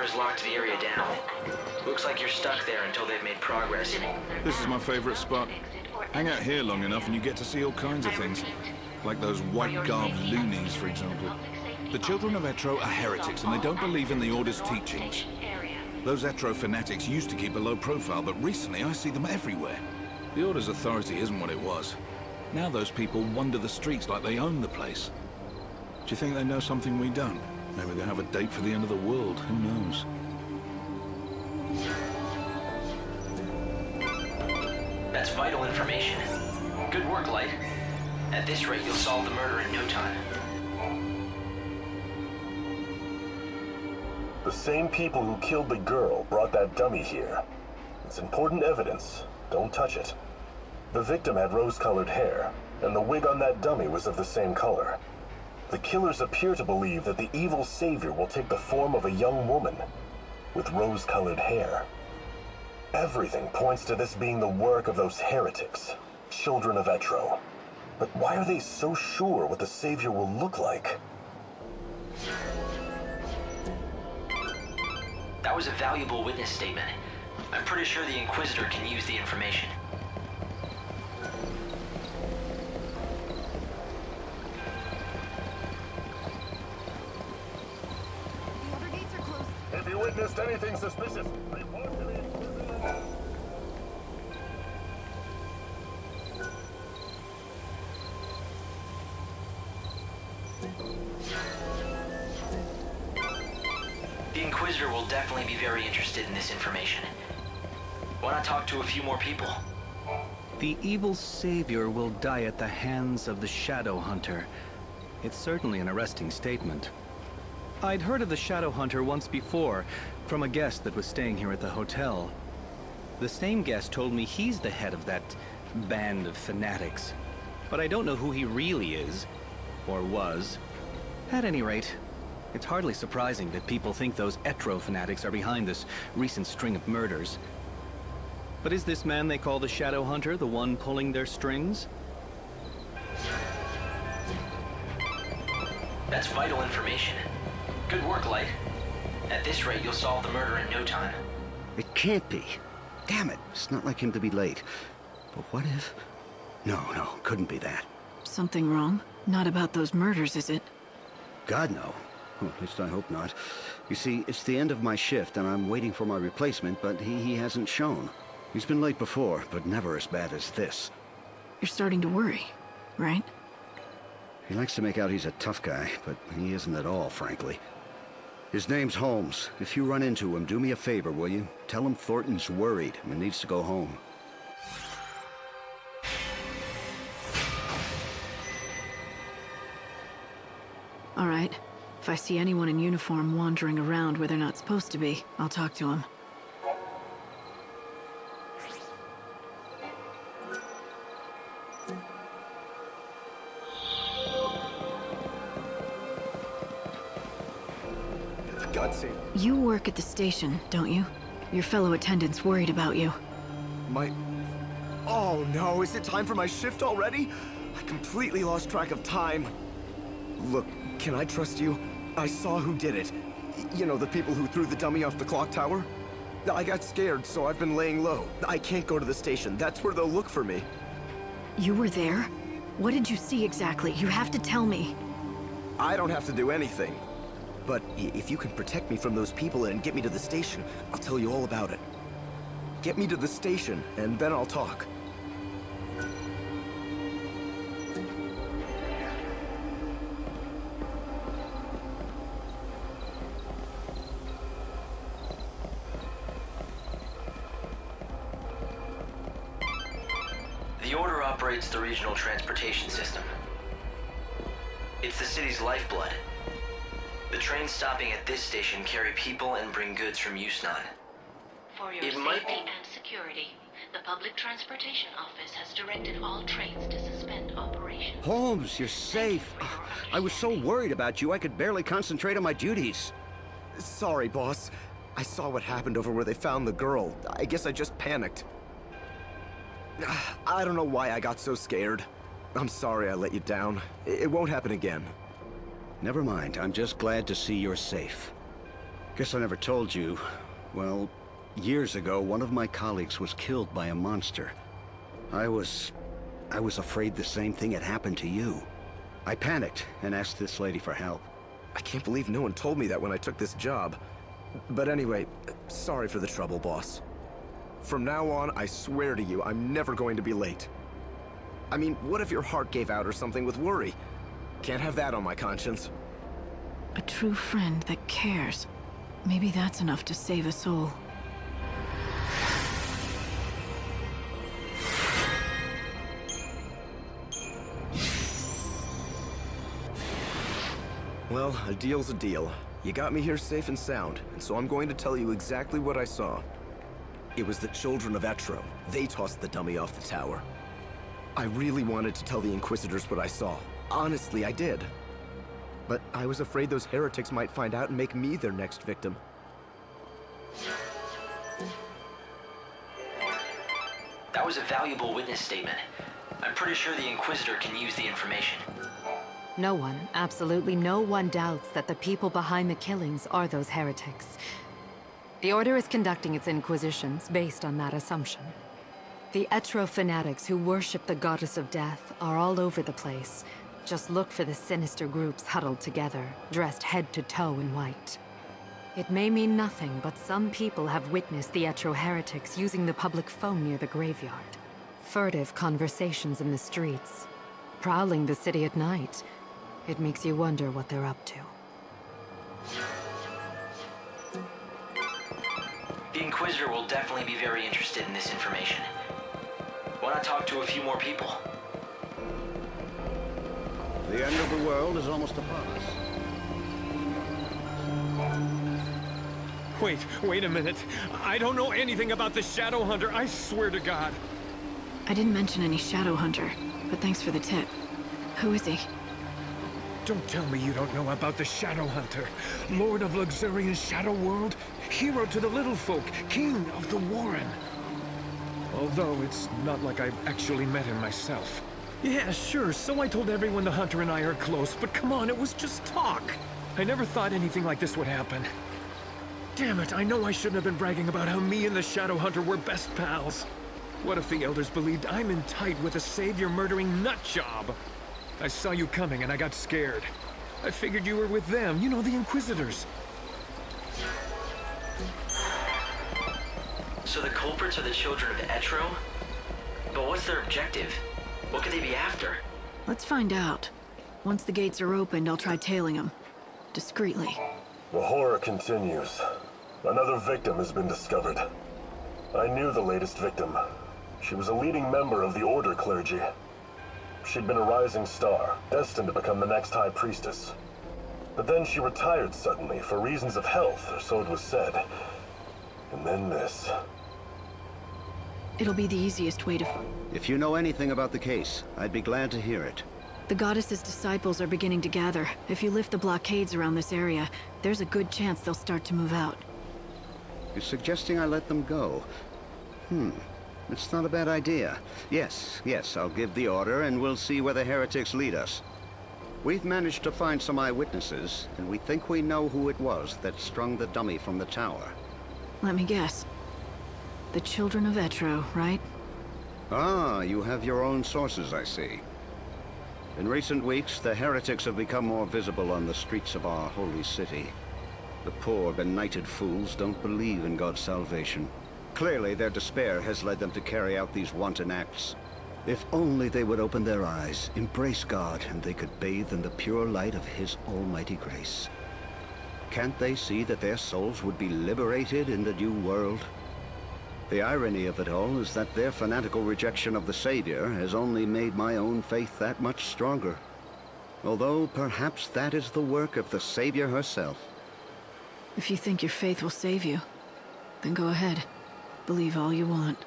killer has locked the area down. Looks like you're stuck there until they've made progress. This is my favorite spot. Hang out here long enough and you get to see all kinds of things. Like those white-garbed loonies, for example. The children of Etro are heretics and they don't believe in the Order's teachings. Those Etro fanatics used to keep a low profile, but recently I see them everywhere. The Order's authority isn't what it was. Now those people wander the streets like they own the place. Do you think they know something we don't? Maybe they have a date for the end of the world, who knows? That's vital information. Good work, Light. At this rate, you'll solve the murder in no time. The same people who killed the girl brought that dummy here. It's important evidence. Don't touch it. The victim had rose-colored hair, and the wig on that dummy was of the same color. The killers appear to believe that the evil savior will take the form of a young woman with rose-colored hair. Everything points to this being the work of those heretics, children of Etro. But why are they so sure what the savior will look like? That was a valuable witness statement. I'm pretty sure the Inquisitor can use the information. The other gates are closed. If you witnessed anything suspicious, report to the Inquisitor. The Inquisitor will definitely be very interested in this information. Why not talk to a few more people? The evil savior will die at the hands of the Shadow Hunter. It's certainly an arresting statement. I'd heard of the Shadow Hunter once before, from a guest that was staying here at the hotel. The same guest told me he's the head of that band of fanatics. But I don't know who he really is, or was. At any rate, it's hardly surprising that people think those Etro fanatics are behind this recent string of murders. But is this man they call the Shadow Hunter the one pulling their strings? That's vital information. Good work, Light. At this rate, you'll solve the murder in no time. It can't be. Damn it, it's not like him to be late. But what if... No, couldn't be that. Something wrong? Not about those murders, is it? God, no. Well, at least I hope not. You see, it's the end of my shift, and I'm waiting for my replacement, but he hasn't shown. He's been late before, but never as bad as this. You're starting to worry, right? He likes to make out he's a tough guy, but he isn't at all, frankly. His name's Holmes. If you run into him, do me a favor, will you? Tell him Thornton's worried and needs to go home. All right. If I see anyone in uniform wandering around where they're not supposed to be, I'll talk to them. You work at the station, don't you? Your fellow attendants worried about you. Oh no, is it time for my shift already? I completely lost track of time. Look, can I trust you? I saw who did it. You know, the people who threw the dummy off the clock tower? I got scared, so I've been laying low. I can't go to the station. That's where they'll look for me. You were there? What did you see exactly? You have to tell me. I don't have to do anything. But if you can protect me from those people and get me to the station, I'll tell you all about it. Get me to the station, and then I'll talk. The Order operates the regional transportation system. It's the city's lifeblood. The trains stopping at this station carry people and bring goods from Yusnan. For your safety and security, the Public Transportation Office has directed all trains to suspend operations. Holmes, you're safe. I was so worried about you, I could barely concentrate on my duties. Sorry, boss. I saw what happened over where they found the girl. I guess I just panicked. I don't know why I got so scared. I'm sorry I let you down. It won't happen again. Never mind, I'm just glad to see you're safe. Guess I never told you. Well, years ago, one of my colleagues was killed by a monster. I was afraid the same thing had happened to you. I panicked and asked this lady for help. I can't believe no one told me that when I took this job. But anyway, sorry for the trouble, boss. From now on, I swear to you, I'm never going to be late. I mean, what if your heart gave out or something with worry? Can't have that on my conscience. A true friend that cares. Maybe that's enough to save a soul. Well, a deal's a deal. You got me here safe and sound, and so I'm going to tell you exactly what I saw. It was the children of Etro. They tossed the dummy off the tower. I really wanted to tell the Inquisitors what I saw. Honestly, I did. But I was afraid those heretics might find out and make me their next victim. That was a valuable witness statement. I'm pretty sure the Inquisitor can use the information. No one, absolutely no one doubts that the people behind the killings are those heretics. The Order is conducting its inquisitions based on that assumption. The Etro fanatics who worship the Goddess of Death are all over the place. Just look for the sinister groups huddled together, dressed head to toe in white. It may mean nothing, but some people have witnessed the Etro heretics using the public phone near the graveyard. Furtive conversations in the streets. Prowling the city at night. It makes you wonder what they're up to. The Inquisitor will definitely be very interested in this information. Why not talk to a few more people? The end of the world is almost upon us. Wait a minute. I don't know anything about the Shadow Hunter, I swear to God. I didn't mention any Shadow Hunter, but thanks for the tip. Who is he? Don't tell me you don't know about the Shadow Hunter. Lord of luxurious Shadow World, hero to the little folk, king of the Warren. Although it's not like I've actually met him myself. Yeah, sure, so I told everyone the Hunter and I are close, but come on, it was just talk. I never thought anything like this would happen. Damn it, I know I shouldn't have been bragging about how me and the Shadow Hunter were best pals. What if the Elders believed I'm in tight with a savior-murdering nutjob? I saw you coming and I got scared. I figured you were with them, you know, the Inquisitors. So the culprits are the children of Etro? But what's their objective? What could they be after? Let's find out. Once the gates are opened, I'll try tailing them. Discreetly. The horror continues. Another victim has been discovered. I knew the latest victim. She was a leading member of the Order clergy. She'd been a rising star, destined to become the next High Priestess. But then she retired suddenly, for reasons of health, or so it was said. And then this. It'll be the easiest way to... If you know anything about the case, I'd be glad to hear it. The Goddess's disciples are beginning to gather. If you lift the blockades around this area, there's a good chance they'll start to move out. You're suggesting I let them go? It's not a bad idea. Yes, I'll give the order and we'll see where the heretics lead us. We've managed to find some eyewitnesses, and we think we know who it was that strung the dummy from the tower. Let me guess. The children of Etro, right? Ah, you have your own sources, I see. In recent weeks, the heretics have become more visible on the streets of our holy city. The poor, benighted fools don't believe in God's salvation. Clearly, their despair has led them to carry out these wanton acts. If only they would open their eyes, embrace God, and they could bathe in the pure light of His almighty grace. Can't they see that their souls would be liberated in the new world? The irony of it all is that their fanatical rejection of the Savior has only made my own faith that much stronger. Although perhaps that is the work of the Savior herself. If you think your faith will save you, then go ahead. Believe all you want.